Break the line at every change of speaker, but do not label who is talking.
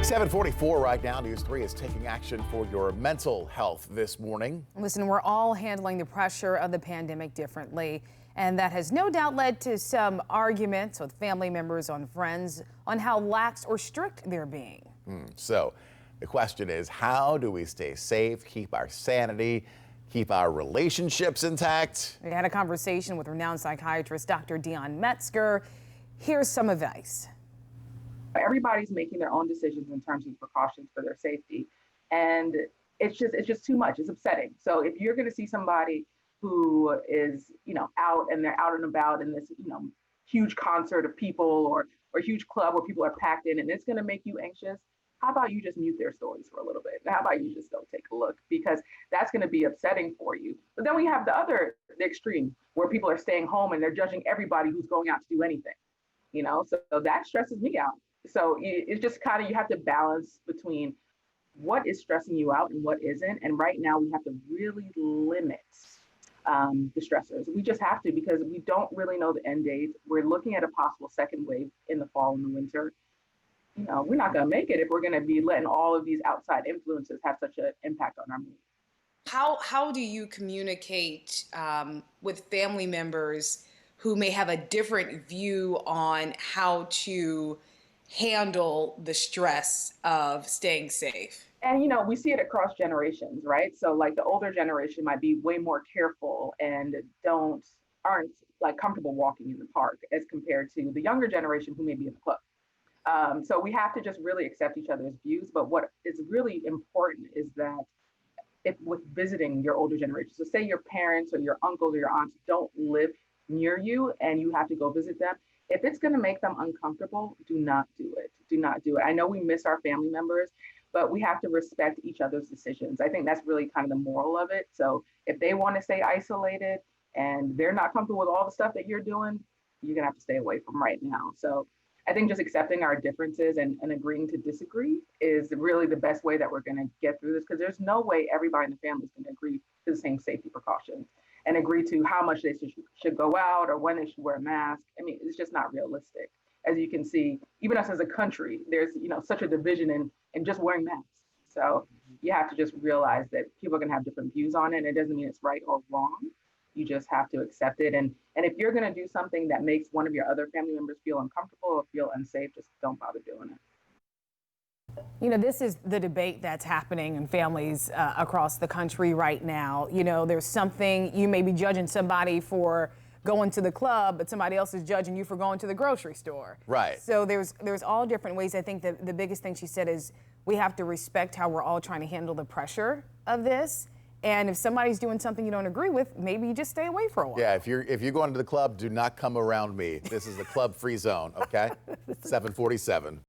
7:44 right now. News 3 is taking action for your mental health this morning.
Listen, we're all handling the pressure of the pandemic differently, and that has no doubt led to some arguments with family members on friends on how lax or strict they're being.
So the question is, how do we stay safe, keep our sanity, keep our relationships intact?
We had a conversation with renowned psychiatrist Dr. Dion Metzger. Here's some advice.
Everybody's making their own decisions in terms of precautions for their safety. And it's just too much. It's upsetting. So if you're going to see somebody who is, out and they're out and about in this, huge concert of people or huge club where people are packed in and it's going to make you anxious, how about you just mute their stories for a little bit? How about you just don't take a look? Because that's going to be upsetting for you. But then we have the extreme where people are staying home and they're judging everybody who's going out to do anything, so that stresses me out. So it's just kind of, you have to balance between what is stressing you out and what isn't. And right now we have to really limit the stressors. We just have to, because we don't really know the end date. We're looking at a possible second wave in the fall and the winter. We're not going to make it if we're going to be letting all of these outside influences have such an impact on our mood.
How do you communicate with family members who may have a different view on how to handle the stress of staying safe?
And, we see it across generations, right? So like the older generation might be way more careful and aren't like comfortable walking in the park as compared to the younger generation who may be in the club. So we have to just really accept each other's views. But what is really important is that if with visiting your older generation, so say your parents or your uncles or your aunts don't live near you and you have to go visit them, if it's going to make them uncomfortable, do not do it. Do not do it. I know we miss our family members, but we have to respect each other's decisions. I think that's really kind of the moral of it. So if they want to stay isolated and they're not comfortable with all the stuff that you're doing, you're going to have to stay away from right now. So I think just accepting our differences and agreeing to disagree is really the best way that we're going to get through this, because there's no way everybody in the family is going to agree to the same safety precautions and agree to how much they should go out or when they should wear a mask. I mean, it's just not realistic. As you can see, even us as a country, there's such a division in just wearing masks. So you have to just realize that people are going to have different views on it. And it doesn't mean it's right or wrong. You just have to accept it. And if you're going to do something that makes one of your other family members feel uncomfortable or feel unsafe, just don't bother doing it.
This is the debate that's happening in families across the country right now. There's something, you may be judging somebody for going to the club, but somebody else is judging you for going to the grocery store.
Right.
So there's all different ways. I think that the biggest thing she said is we have to respect how we're all trying to handle the pressure of this. And if somebody's doing something you don't agree with, maybe you just stay away for a while.
Yeah, if you're going to the club, do not come around me. This is the club-free zone, okay? 7:47.